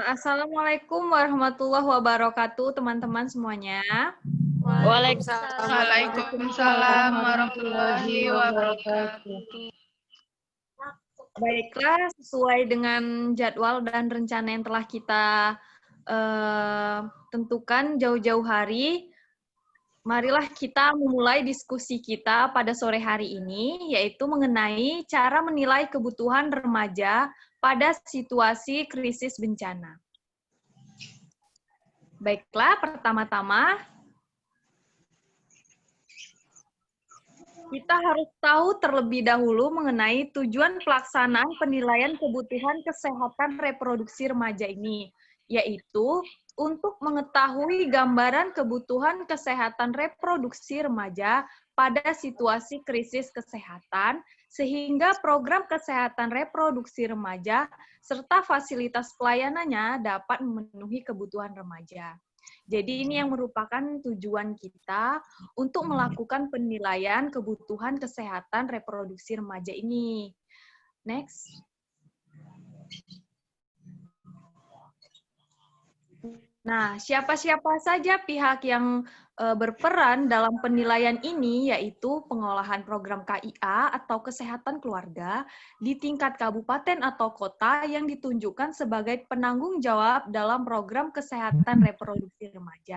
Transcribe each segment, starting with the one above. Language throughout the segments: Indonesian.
Assalamualaikum warahmatullahi wabarakatuh, teman-teman semuanya. Waalaikumsalam warahmatullahi wabarakatuh. Baiklah, sesuai dengan jadwal dan rencana yang telah kita tentukan jauh-jauh hari, marilah kita memulai diskusi kita pada sore hari ini, yaitu mengenai cara menilai kebutuhan remaja pada situasi krisis bencana. Baiklah, pertama-tama kita harus tahu terlebih dahulu mengenai tujuan pelaksanaan penilaian kebutuhan kesehatan reproduksi remaja ini, yaitu untuk mengetahui gambaran kebutuhan kesehatan reproduksi remaja pada situasi krisis kesehatan, sehingga program kesehatan reproduksi remaja serta fasilitas pelayanannya dapat memenuhi kebutuhan remaja. Jadi ini yang merupakan tujuan kita untuk melakukan penilaian kebutuhan kesehatan reproduksi remaja ini. Next. Nah, siapa-siapa saja pihak yang berperan dalam penilaian ini, yaitu pengolahan program KIA atau kesehatan keluarga di tingkat kabupaten atau kota yang ditunjukkan sebagai penanggung jawab dalam program kesehatan reproduksi remaja.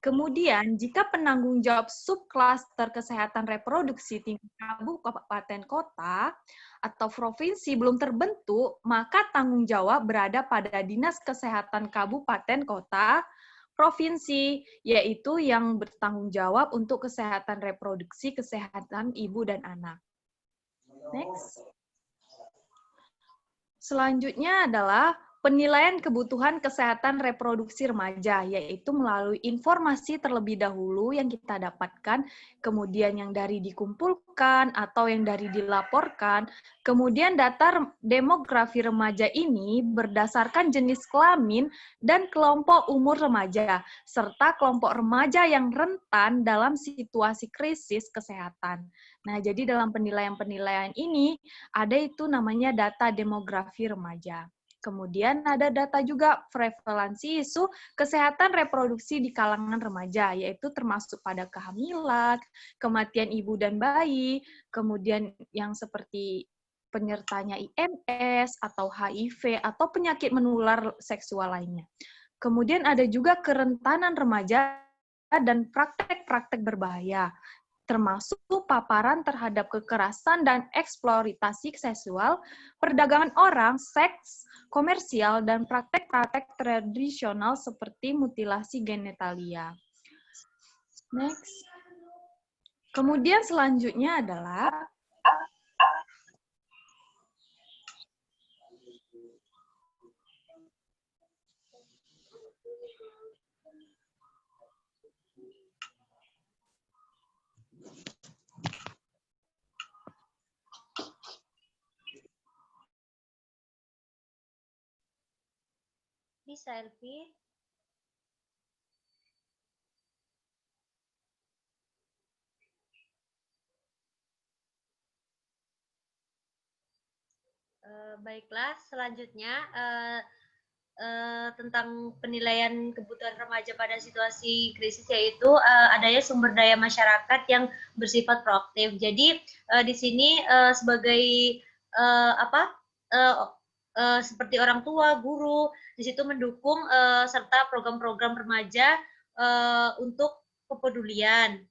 Kemudian, jika penanggung jawab subklaster kesehatan reproduksi tingkat kabupaten kota atau provinsi belum terbentuk, maka tanggung jawab berada pada Dinas Kesehatan Kabupaten Kota, provinsi, yaitu yang bertanggung jawab untuk kesehatan reproduksi, kesehatan ibu dan anak. Next. Selanjutnya adalah penilaian kebutuhan kesehatan reproduksi remaja, yaitu melalui informasi terlebih dahulu yang kita dapatkan, kemudian yang dari dikumpulkan atau yang dari dilaporkan, kemudian data demografi remaja ini berdasarkan jenis kelamin dan kelompok umur remaja, serta kelompok remaja yang rentan dalam situasi krisis kesehatan. Nah, jadi dalam penilaian-penilaian ini, ada itu namanya data demografi remaja. Kemudian ada data juga prevalensi isu kesehatan reproduksi di kalangan remaja, yaitu termasuk pada kehamilan, kematian ibu dan bayi, kemudian yang seperti penyertanya IMS atau HIV atau penyakit menular seksual lainnya. Kemudian ada juga kerentanan remaja dan praktek-praktek berbahaya, termasuk paparan terhadap kekerasan dan eksploitasi seksual, perdagangan orang, seks, komersial, dan praktek-praktek tradisional seperti mutilasi genitalia. Next. Kemudian selanjutnya adalah bisa, Elvi. Baiklah, selanjutnya tentang penilaian kebutuhan remaja pada situasi krisis, yaitu adanya sumber daya masyarakat yang bersifat proaktif. Jadi di sini sebagai seperti orang tua, guru, di situ mendukung serta program-program remaja untuk kepedulian.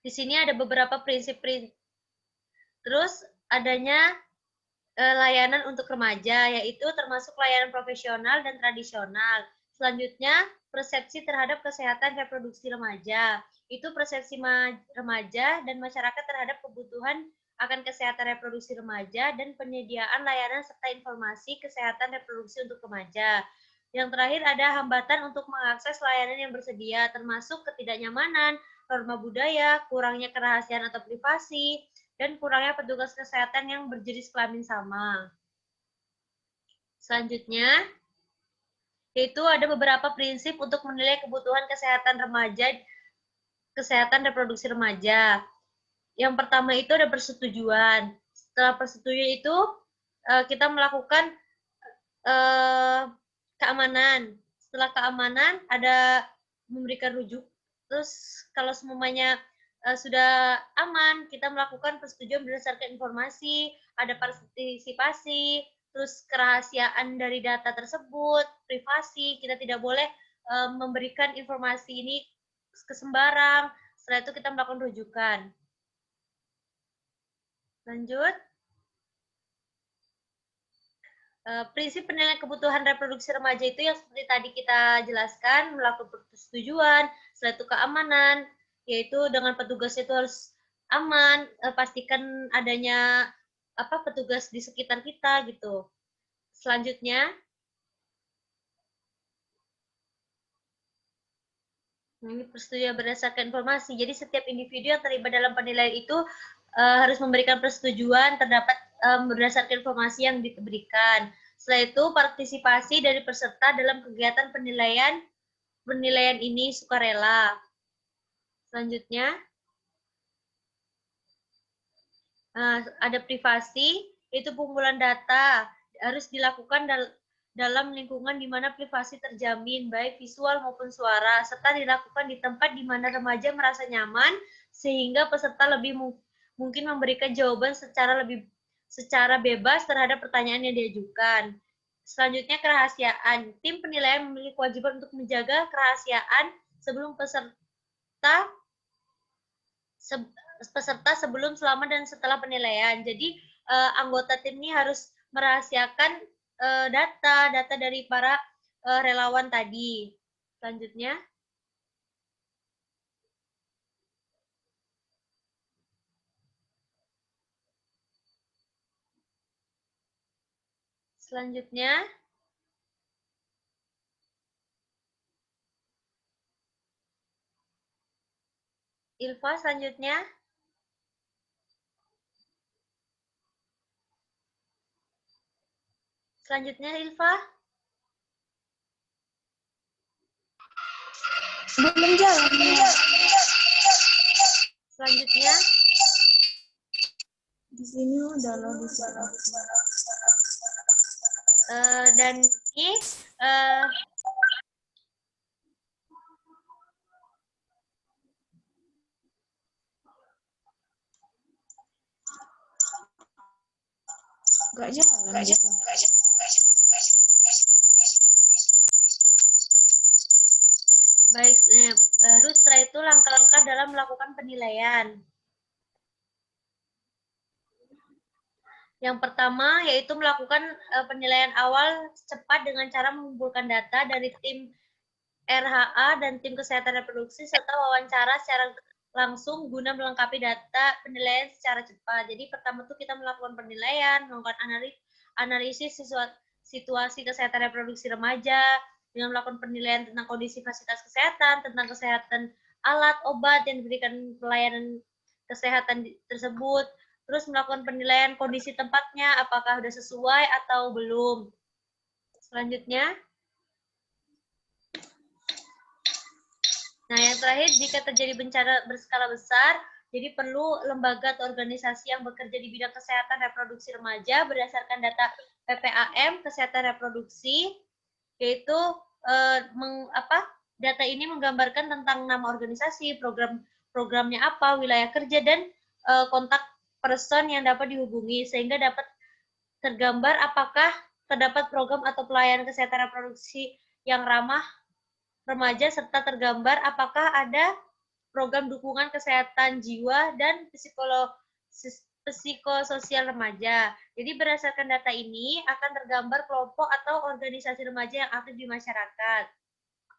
Di sini ada beberapa prinsip-prinsip. Terus adanya layanan untuk remaja, yaitu termasuk layanan profesional dan tradisional. Selanjutnya, persepsi terhadap kesehatan reproduksi remaja. Itu persepsi remaja dan masyarakat terhadap kebutuhan akan kesehatan reproduksi remaja dan penyediaan layanan serta informasi kesehatan reproduksi untuk remaja. Yang terakhir ada hambatan untuk mengakses layanan yang bersedia, termasuk ketidaknyamanan, norma budaya, kurangnya kerahasiaan atau privasi, dan kurangnya petugas kesehatan yang berjenis kelamin sama. Selanjutnya, yaitu ada beberapa prinsip untuk menilai kebutuhan kesehatan remaja, kesehatan reproduksi remaja. Yang pertama itu ada persetujuan. Setelah persetujuan itu kita melakukan keamanan. Setelah keamanan ada memberikan rujuk. Terus kalau semuanya sudah aman, kita melakukan persetujuan berdasarkan informasi, ada partisipasi, terus kerahasiaan dari data tersebut, privasi, kita tidak boleh memberikan informasi ini ke sembarang. Setelah itu kita melakukan rujukan. Lanjut. Prinsip penilaian kebutuhan reproduksi remaja itu yang seperti tadi kita jelaskan, melakukan persetujuan, setelah itu keamanan, yaitu dengan petugas itu harus aman, pastikan adanya petugas di sekitar kita gitu. Selanjutnya, ini persetujuan berdasarkan informasi. Jadi setiap individu yang terlibat dalam penilaian itu harus memberikan persetujuan terdapat berdasarkan informasi yang diberikan. Setelah itu partisipasi dari peserta dalam kegiatan penilaian ini sukarela. Selanjutnya ada privasi, itu pengumpulan data harus dilakukan dalam lingkungan di mana privasi terjamin, baik visual maupun suara, serta dilakukan di tempat di mana remaja merasa nyaman, sehingga peserta lebih mungkin memberikan jawaban secara bebas terhadap pertanyaan yang diajukan. Selanjutnya, kerahasiaan. Tim penilaian memiliki kewajiban untuk menjaga kerahasiaan sebelum peserta sebelum, selama, dan setelah penilaian. Jadi, anggota tim ini harus merahasiakan data dari para relawan tadi. Selanjutnya. Ilva, selanjutnya. Selanjutnya, Ilva. Belum jalan. Selanjutnya. Di sini udah loh, di sana. Dan ini Nggak jalan. baik, baru setelah itu langkah-langkah dalam melakukan penilaian. Yang pertama yaitu melakukan penilaian awal cepat dengan cara mengumpulkan data dari tim RHA dan tim kesehatan reproduksi serta wawancara secara langsung guna melengkapi data penilaian secara cepat. Jadi pertama tuh kita melakukan penilaian, melakukan analisis situasi kesehatan reproduksi remaja, dengan melakukan penilaian tentang kondisi fasilitas kesehatan, tentang kesehatan alat, obat yang diberikan pelayanan kesehatan tersebut, terus melakukan penilaian kondisi tempatnya, apakah sudah sesuai atau belum. Selanjutnya, nah yang terakhir, jika terjadi bencana berskala besar, jadi perlu lembaga atau organisasi yang bekerja di bidang kesehatan reproduksi remaja berdasarkan data PPAM, kesehatan reproduksi, yaitu data ini menggambarkan tentang nama organisasi, programnya apa, wilayah kerja, dan kontak person yang dapat dihubungi, sehingga dapat tergambar apakah terdapat program atau pelayanan kesehatan reproduksi yang ramah remaja, serta tergambar apakah ada program dukungan kesehatan jiwa dan psikososial remaja. Jadi berdasarkan data ini akan tergambar kelompok atau organisasi remaja yang aktif di masyarakat.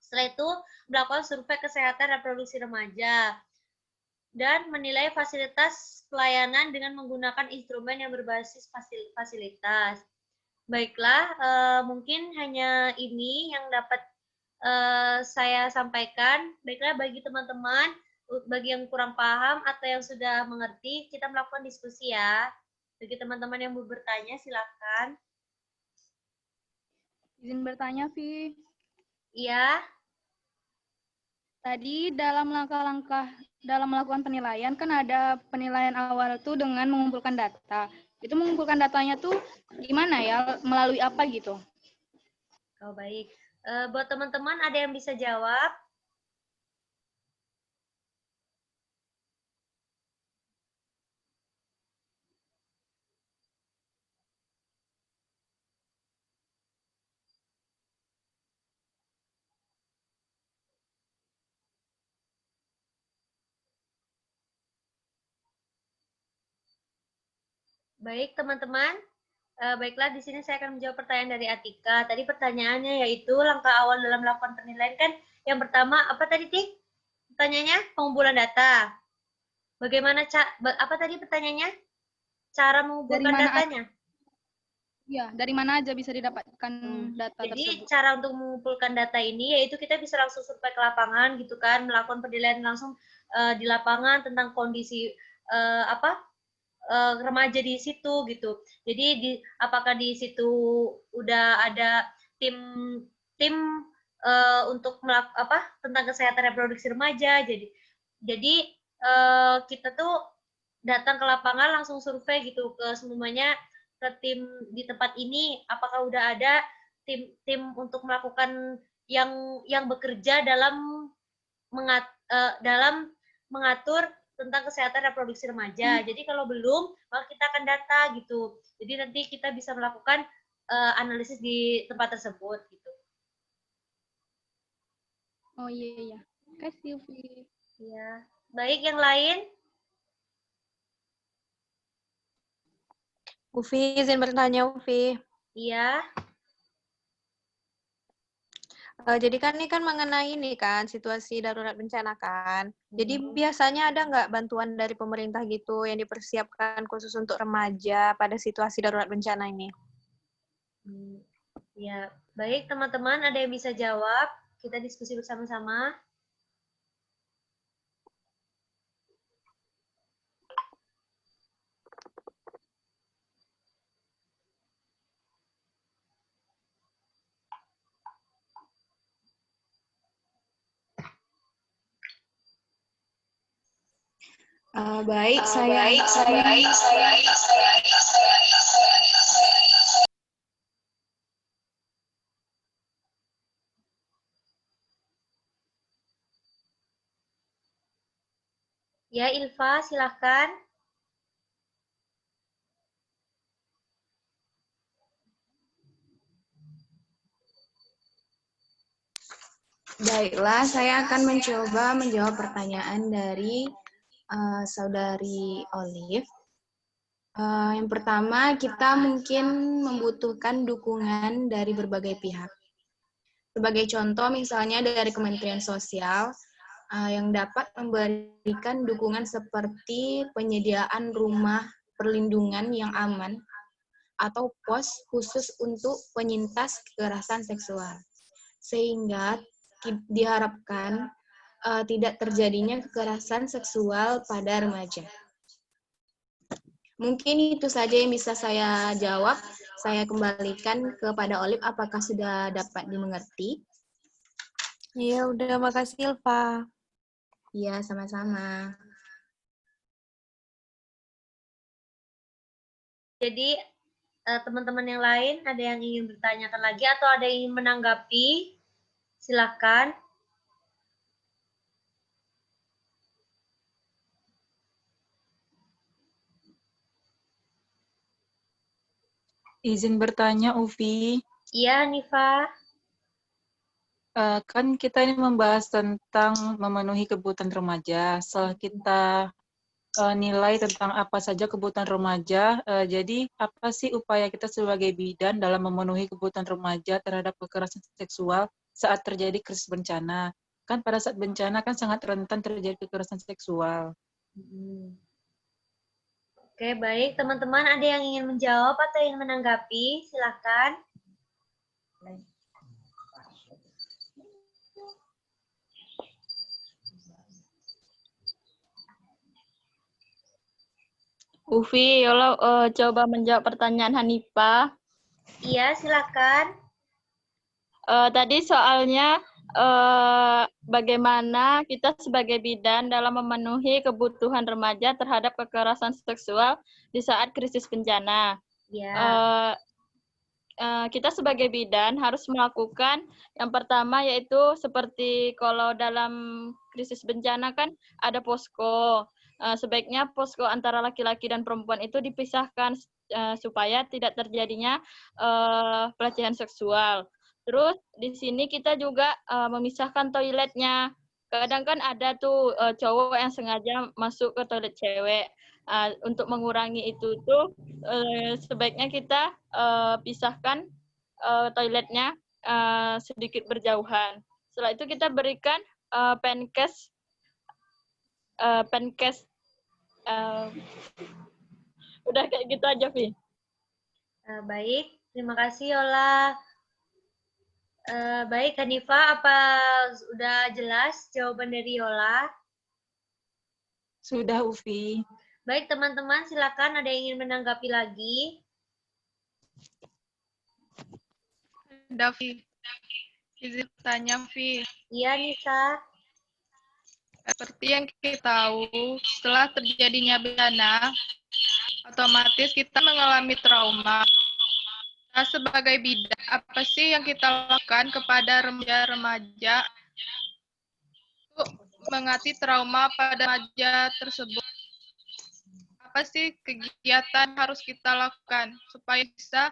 Setelah itu melakukan survei kesehatan reproduksi remaja dan menilai fasilitas pelayanan dengan menggunakan instrumen yang berbasis fasilitas. Baiklah, mungkin hanya ini yang dapat saya sampaikan. Baiklah, bagi teman-teman, bagi yang kurang paham atau yang sudah mengerti, kita melakukan diskusi ya. Bagi teman-teman yang mau bertanya, silakan. Izin bertanya, Vi. Iya. Tadi dalam langkah-langkah dalam melakukan penilaian, kan ada penilaian awal itu dengan mengumpulkan data. Itu mengumpulkan datanya tuh gimana ya? Melalui apa gitu? Oh, baik. Buat teman-teman ada yang bisa jawab? Baik, teman-teman. Baiklah, di sini saya akan menjawab pertanyaan dari Atika. Tadi pertanyaannya yaitu langkah awal dalam melakukan penilaian kan yang pertama apa tadi, Tik? Pertanyaannya pengumpulan data. Bagaimana apa tadi pertanyaannya? Cara mengumpulkan datanya. Ya, dari mana aja bisa didapatkan data Jadi tersebut? cara untuk mengumpulkan data ini yaitu kita bisa langsung survei ke lapangan gitu kan, melakukan penilaian langsung di lapangan tentang kondisi remaja di situ gitu. Jadi apakah di situ udah ada tim untuk tentang kesehatan reproduksi remaja. Jadi kita tuh datang ke lapangan langsung survei gitu ke semuanya, ke tim di tempat ini apakah udah ada tim untuk melakukan yang bekerja dalam mengatur tentang kesehatan reproduksi remaja. Jadi kalau belum, maka kita akan data gitu. Jadi nanti kita bisa melakukan analisis di tempat tersebut gitu. Oh iya. Kasih Ufi. Ya. Baik, yang lain? Ufi, izin bertanya, Ufi. Iya. Jadi kan ini kan mengenai ini kan, situasi darurat bencana kan. Jadi biasanya ada nggak bantuan dari pemerintah gitu yang dipersiapkan khusus untuk remaja pada situasi darurat bencana ini? Ya, baik teman-teman, ada yang bisa jawab? Kita diskusi bersama-sama. Baik, saya. Ya, Ilva, silahkan. Baiklah, saya akan mencoba menjawab pertanyaan dari Saudari Olive. Yang pertama, kita mungkin membutuhkan dukungan dari berbagai pihak. Sebagai contoh, misalnya dari Kementerian Sosial, yang dapat memberikan dukungan seperti penyediaan rumah perlindungan yang aman atau pos khusus untuk penyintas kekerasan seksual. Sehingga diharapkan tidak terjadinya kekerasan seksual pada remaja. Mungkin itu saja yang bisa saya jawab. Saya kembalikan kepada Olive, apakah sudah dapat dimengerti? Iya, udah. Makasih, Ilva. Iya, sama-sama. Jadi, teman-teman yang lain ada yang ingin bertanyakan lagi atau ada yang ingin menanggapi? Silahkan. Izin bertanya, Ufi. Iya, Nifa. Kan kita ini membahas tentang memenuhi kebutuhan remaja. Setelah kita nilai tentang apa saja kebutuhan remaja, jadi apa sih upaya kita sebagai bidan dalam memenuhi kebutuhan remaja terhadap kekerasan seksual saat terjadi krisis bencana? Kan pada saat bencana kan sangat rentan terjadi kekerasan seksual. Oke, baik. Teman-teman ada yang ingin menjawab atau ingin menanggapi? Silahkan. Ufi, Yola coba menjawab pertanyaan Hanifah. Iya, silakan. Tadi soalnya bagaimana kita sebagai bidan dalam memenuhi kebutuhan remaja terhadap kekerasan seksual di saat krisis bencana. Ya. Kita sebagai bidan harus melakukan yang pertama yaitu seperti kalau dalam krisis bencana kan ada posko. Sebaiknya posko antara laki-laki dan perempuan itu dipisahkan supaya tidak terjadinya pelecehan seksual. Terus di sini kita juga memisahkan toiletnya. Kadang kan ada tuh cowok yang sengaja masuk ke toilet cewek. Untuk mengurangi itu tuh sebaiknya kita pisahkan toiletnya sedikit berjauhan. Setelah itu kita berikan penkes udah kayak gitu aja, Vi. Baik, terima kasih Yola. Baik, Hanifa, apa sudah jelas jawaban dari Yola? Sudah, Ufi. Baik, teman-teman, silakan ada yang ingin menanggapi lagi. Davi, izin tanya, Vi. Iya, Nisa. Seperti yang kita tahu, setelah terjadinya bencana, otomatis kita mengalami trauma. Nah, sebagai bidan, apa sih yang kita lakukan kepada remaja-remaja untuk mengatasi trauma pada remaja tersebut? Apa sih kegiatan harus kita lakukan supaya bisa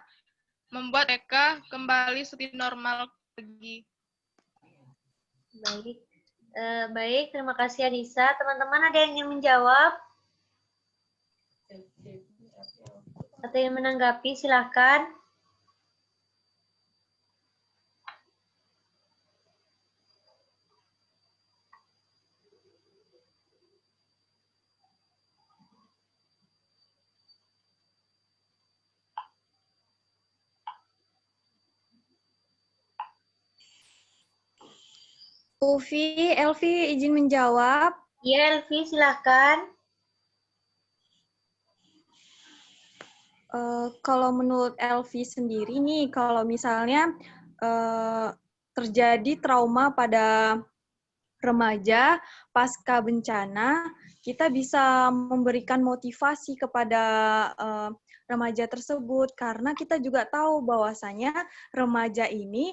membuat mereka kembali seperti normal lagi? Baik. Baik, terima kasih Anissa. Teman-teman ada yang ingin menjawab? Atau yang menanggapi, silakan. Elvi izin menjawab. Iya, Elvi, silakan. Kalau menurut Elvi sendiri nih, kalau misalnya terjadi trauma pada remaja pasca bencana, kita bisa memberikan motivasi kepada remaja tersebut karena kita juga tahu bahwasanya remaja ini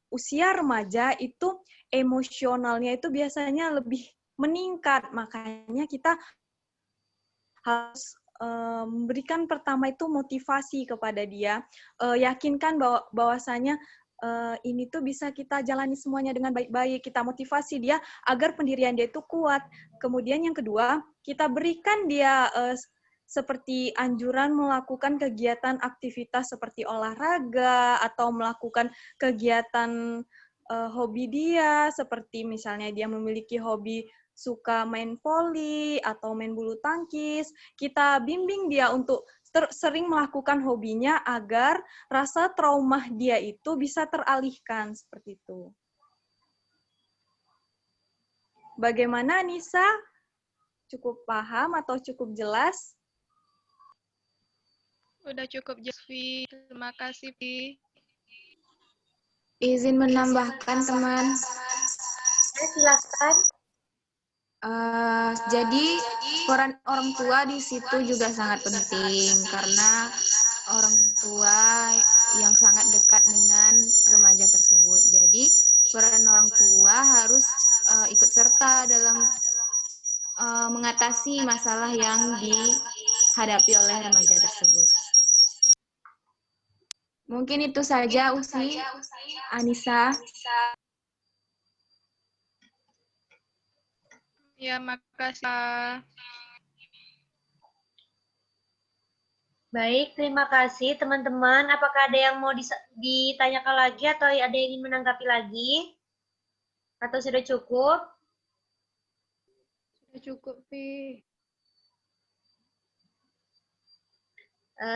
usia remaja itu emosionalnya itu biasanya lebih meningkat, makanya kita harus memberikan pertama itu motivasi kepada dia, yakinkan bahwasanya ini tuh bisa kita jalani semuanya dengan baik-baik, kita motivasi dia agar pendirian dia itu kuat. Kemudian yang kedua, kita berikan dia seperti anjuran melakukan kegiatan aktivitas seperti olahraga atau melakukan kegiatan hobi dia, seperti misalnya dia memiliki hobi suka main voli atau main bulu tangkis, kita bimbing dia untuk sering melakukan hobinya agar rasa trauma dia itu bisa teralihkan, seperti itu. Bagaimana, Nisa? Cukup paham atau cukup jelas? Udah cukup, Jasvi. Terima kasih, Vi. Izin menambahkan, teman. Silakan. Jadi peran orang tua di situ juga sangat penting karena orang tua yang sangat dekat dengan remaja tersebut. Jadi peran orang tua harus ikut serta dalam mengatasi masalah yang dihadapi oleh remaja tersebut. Mungkin itu saja, Ufi, Anissa. Ya, makasih. Baik, terima kasih teman-teman. Apakah ada yang mau ditanyakan lagi atau ada yang ingin menanggapi lagi? Atau sudah cukup? Sudah cukup, Vi.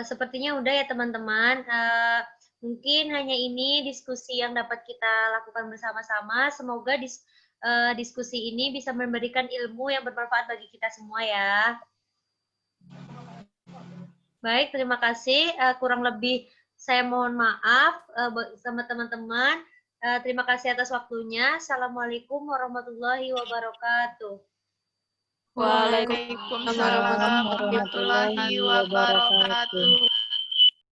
Sepertinya udah ya teman-teman. Mungkin hanya ini diskusi yang dapat kita lakukan bersama-sama. Semoga diskusi ini bisa memberikan ilmu yang bermanfaat bagi kita semua ya. Baik, terima kasih. Kurang lebih saya mohon maaf sama teman-teman. Terima kasih atas waktunya. Assalamualaikum warahmatullahi wabarakatuh. Waalaikumsalam warahmatullahi wabarakatuh.